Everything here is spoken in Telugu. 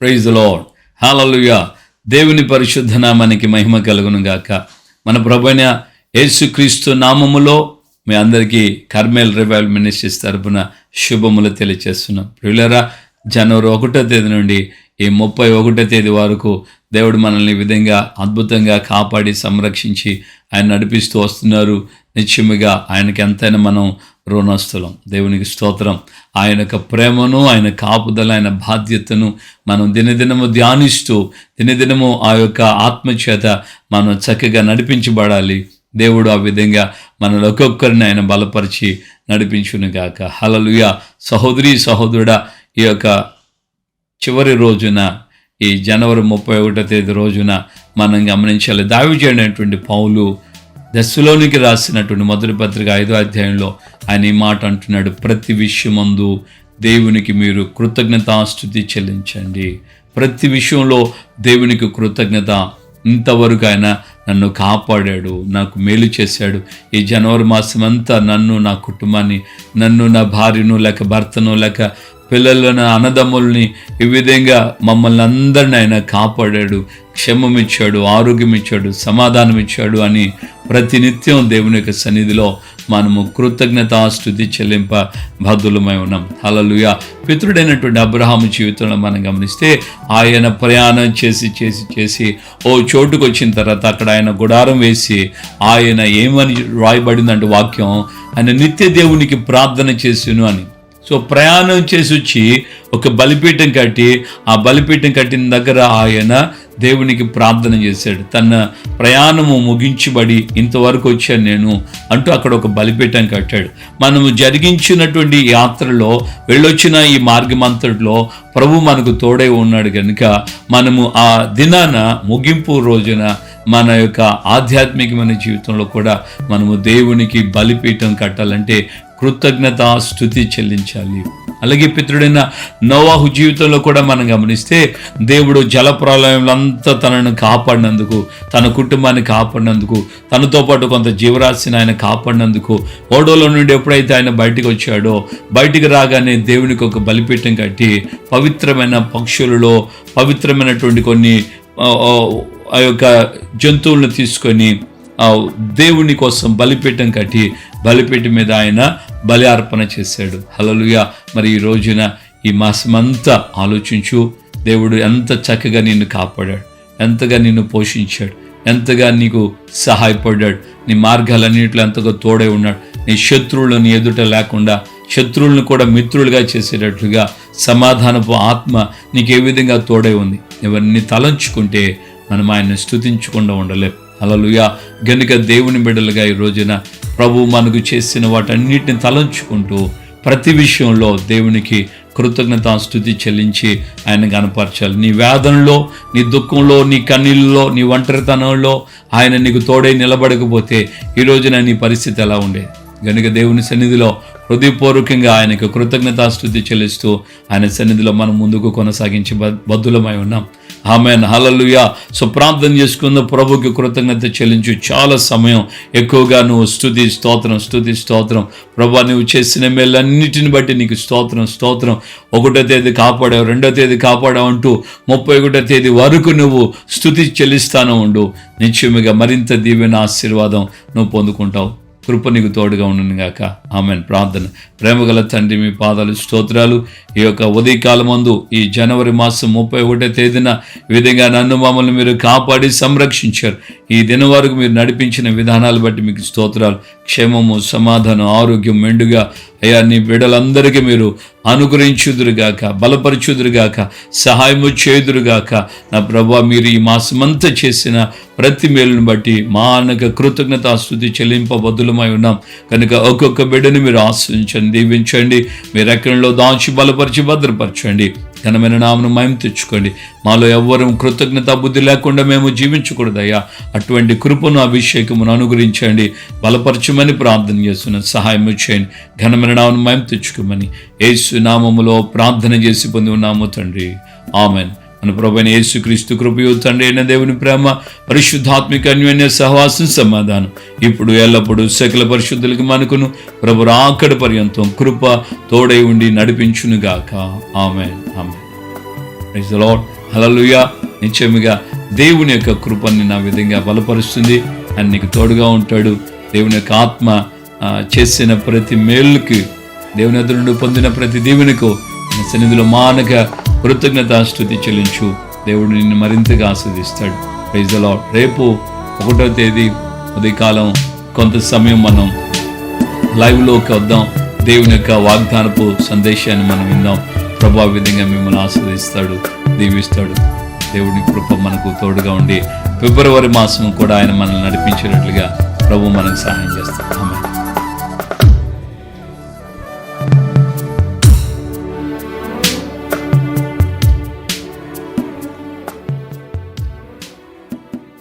Praise the lord. హల్లెలూయా. దేవుని పరిశుద్ధ నామానికి మహిమ కలుగును గాక. మన ప్రభువైన యేసుక్రీస్తు నామములో మీ అందరికీ కర్మేల్ రివైవల్ మినిస్ట్రీస్ తరపున శుభములు తెలియజేస్తున్నాం. ప్రియులారా, జనవరి 1వ తేదీ నుండి ఈ 31వ తేదీ వరకు దేవుడు మనల్ని ఈ విధంగా అద్భుతంగా కాపాడి సంరక్షించి ఆయన నడిపిస్తూ వస్తున్నారు. నిశ్చయముగా ఆయనకి ఎంతైనా మనం రుణస్థులం. దేవునికి స్తోత్రం. ఆయన యొక్క ప్రేమను, ఆయన కాపుదల, ఆయన బాధ్యతను మనం దినదినము ధ్యానిస్తూ దినదినము ఆ యొక్క ఆత్మచేత మనం చక్కగా నడిపించబడాలి. దేవుడు ఆ విధంగా మనలో ఒక్కొక్కరిని ఆయన బలపరిచి నడిపించును గాక. హల్లెలూయా. సహోదరి సహోదరుడా, ఈ యొక్క చివరి రోజున, ఈ జనవరి 31వ తేదీ రోజున మనం గమనించాలి. దావీదుడైనటువంటి పౌలు దెస్సలోనికి రాసినటువంటి మొదటి పత్రిక 5వ అధ్యాయంలో ఆయన ఈ మాట అంటున్నాడు, ప్రతి విషయమందు దేవునికి మీరు కృతజ్ఞతాస్తుతి చెల్లించండి. ప్రతి విషయంలో దేవునికి కృతజ్ఞత. ఇంతవరకు ఆయన నన్ను కాపాడాడు, నాకు మేలు చేశాడు. ఈ జనవరి మాసం అంతా నన్ను, నా కుటుంబాన్ని, నన్ను, నా భార్యను, లేక భర్తను, లేక పిల్లలను, అన్నదమ్ముల్ని, ఈ విధంగా మమ్మల్ని అందరిని ఆయన కాపాడాడు, క్షేమం ఇచ్చాడు, ఆరోగ్యం ఇచ్చాడు, సమాధానం ఇచ్చాడు అని ప్రతినిత్యం దేవుని యొక్క సన్నిధిలో మనము కృతజ్ఞతాస్తుతి చెల్లింప బద్ధులమై ఉన్నాం. హల్లెలూయా. పితృడైనటువంటి అబ్రహాము జీవితంలో మనం గమనిస్తే ఆయన ప్రయాణం చేసి ఓ చోటుకు వచ్చిన తర్వాత అక్కడ ఆయన గుడారం వేసి ఆయన ఏమని రాయబడిందంటే వాక్యం, ఆయన నిత్య దేవునికి ప్రార్థన చేసిను అని. సో ప్రయాణం చేసి వచ్చి ఒక బలిపీఠం కట్టి, ఆ బలిపీఠం కట్టిన దగ్గర ఆయన దేవునికి ప్రార్థన చేశాడు. తన ప్రయాణము ముగించబడి ఇంతవరకు వచ్చాను నేను అంటూ అక్కడ ఒక బలిపీఠం కట్టాడు. మనము జరిగించినటువంటి యాత్రలో, వెళ్ళొచ్చిన ఈ మార్గమంతటిలో ప్రభు మనకు తోడై ఉన్నాడు కనుక మనము ఆ దినాన, ముగింపు రోజున మన యొక్క ఆధ్యాత్మికమైన జీవితంలో కూడా మనము దేవునికి బలిపీఠం కట్టాలంటే కృతజ్ఞతాస్తుతి చెల్లించాలి. అలాగే పితృడైన నోవాహు జీవితంలో కూడా మనం గమనిస్తే దేవుడు జలప్రలయంలో అంతా తనను కాపాడినందుకు, తన కుటుంబాన్ని కాపాడినందుకు, తనతో పాటు కొంత జీవరాశిని ఆయన కాపాడినందుకు, ఓడోలో నుండి ఎప్పుడైతే ఆయన బయటికి వచ్చాడో, బయటికి రాగానే దేవునికి ఒక బలిపీఠం కట్టి పవిత్రమైన పక్షులలో పవిత్రమైనటువంటి కొన్ని ఆ యొక్క జంతువులను తీసుకొని దేవుని కోసం బలిపీఠం కట్టి బలిపీఠం మీద ఆయన బలి అర్పణ చేశాడు. హల్లెలూయా. మరి ఈ రోజున, ఈ మాసమంతా ఆలోచించు, దేవుడు ఎంత చక్కగా నిన్ను కాపాడాడు, ఎంతగా నిన్ను పోషించాడు, ఎంతగా నీకు సహాయపడ్డాడు, నీ మార్గాలన్నింటిలో ఎంతగా తోడై ఉన్నాడు. నీ శత్రువులను ఎదుట లేకుండా శత్రువులను కూడా మిత్రులుగా చేసేటట్లుగా సమాధానపు ఆత్మ నీకు ఏ విధంగా తోడై ఉంది. ఇవన్నీ తలంచుకుంటే మనం ఆయన్ని స్తుతించకుండా ఉండలేం. హల్లెలూయా. గనుక దేవుని బిడ్డలుగా ఈ రోజున ప్రభు మనకు చేసిన వాటన్నిటిని తలంచుకుంటూ ప్రతి విషయంలో దేవునికి కృతజ్ఞతాస్తుతి చెల్లించి ఆయన కనపరచాలి. నీ వేదనలో, నీ దుఃఖంలో, నీ కన్నీళ్ళలో, నీ ఒంటరితనంలో ఆయన నీకు తోడై నిలబడకపోతే ఈ రోజున నీ పరిస్థితి ఎలా ఉండేది? గనుక దేవుని సన్నిధిలో హృదయపూర్వకంగా ఆయనకు కృతజ్ఞతాస్తుతి చెల్లిస్తూ ఆయన సన్నిధిలో మనం ముందుకు కొనసాగించి బద్ధులమై ఉన్నాం. ఆమేన్. హల్లెలూయా. సో ప్రార్థన చేసుకున్న ప్రభుకి కృతజ్ఞత చెల్లించు. చాలా సమయం ఎక్కువగా నువ్వు స్తుతి స్తోత్రం. ప్రభా, నువ్వు చేసిన మేలన్నిటిని బట్టి నీకు స్తోత్రం. 1వ తేదీ కాపాడావు, 2వ తేదీ కాపాడావు అంటూ 31వ తేదీ వరకు నువ్వు స్తుతి చెల్లిస్తాను ఉండు. నిశ్చయముగా మరింత దీవెన, ఆశీర్వాదం నువ్వు పొందుకుంటావు. కృప నీకు తోడుగా ఉండును గాక. ఆమెన్. ప్రార్థన. ప్రేమగల తండ్రి, మీ పాదాలు స్తోత్రాలు. ఈ యొక్క ఉదయకాలమందు ఈ జనవరి మాసం 31వ తేదీన ఈ విధంగా నన్ను, మమ్మల్ని మీరు కాపాడి సంరక్షించారు. ఈ దినం వరకు మీరు నడిపించిన విధానాలు బట్టి మీకు స్తోత్రాలు. క్షేమము, సమాధానం, ఆరోగ్యం మెండుగా అయ్యా నీ బిడ్డలందరికీ మీరు అనుగ్రహించుదురుగాక, బలపరచుదురుగాక, సహాయము చేయుదురుగాక. నా ప్రభువా, మీరు ఈ మాసమంతా చేసిన ప్రతి మేలును బట్టి మా అనగా కృతజ్ఞతాస్తుతి చెల్లింపబద్ధులమై ఉన్నాం కనుక ఒక్కొక్క బిడ్డను మీరు ఆశ్రయించండి, దీవించండి. మీరు ఎక్కడిలో దాచి బలపరిచి భద్రపరచండి. ఘనమైన నామను మహిమ తెచ్చుకోండి. మాలో ఎవ్వరూ కృతజ్ఞత బుద్ధి లేకుండా మేము జీవించకూడదయ్యా. అటువంటి కృపను, అభిషేకమును అనుగ్రహించండి. బలపరచమని ప్రార్థన చేస్తున్నాను. సహాయం చేయండి. ఘనమైన నామను మహిమ తెచ్చుకోమని యేసు నామములో ప్రార్థన చేసి పొంది ఉన్నాము తండ్రి. ఆమెన్. మన ప్రభువైన యేసుక్రీస్తు కృపయు, తండ్రి అయిన దేవుని ప్రేమ, పరిశుద్ధాత్మిక అన్యోన్య సహవాసం, సమాధానం ఇప్పుడు ఎల్లప్పుడూ సకల పరిశుద్ధులకు మనకును ప్రభు రాకడ పర్యంతం కృప తోడై ఉండి నడిపించునుగాక. Amen. Amen. Praise the lord. Hallelujah. నిశ్చయముగా దేవుని యొక్క కృపని నా విధంగా బలపరుస్తుంది. అని నీకు తోడుగా ఉంటాడు. దేవుని యొక్క ఆత్మ చేసిన ప్రతి మేలుకి, దేవుని ఎదురు నుండి పొందిన ప్రతి దీవెనకు సన్నిధిలో మానక కృతజ్ఞతాస్తుతి చెల్లించు. దేవుడు నిన్ను మరింతగా ఆస్వాదిస్తాడు. Praise the lord. రేపు 1వ తేదీ ఉదయకాలం కొంత సమయం మనం లైవ్లోకి వద్దాం. దేవుని యొక్క వాగ్దానపు సందేశాన్ని మనం విందాం. ప్రభా విధంగా మిమ్మల్ని ఆస్వాదిస్తాడు, దీవిస్తాడు. దేవుని కృప మనకు తోడుగా ఉండి ఫిబ్రవరి మాసం కూడా ఆయన మనల్ని నడిపించేటట్లుగా ప్రభు మనకు సహాయం చేస్తాడు. ఆమేన్.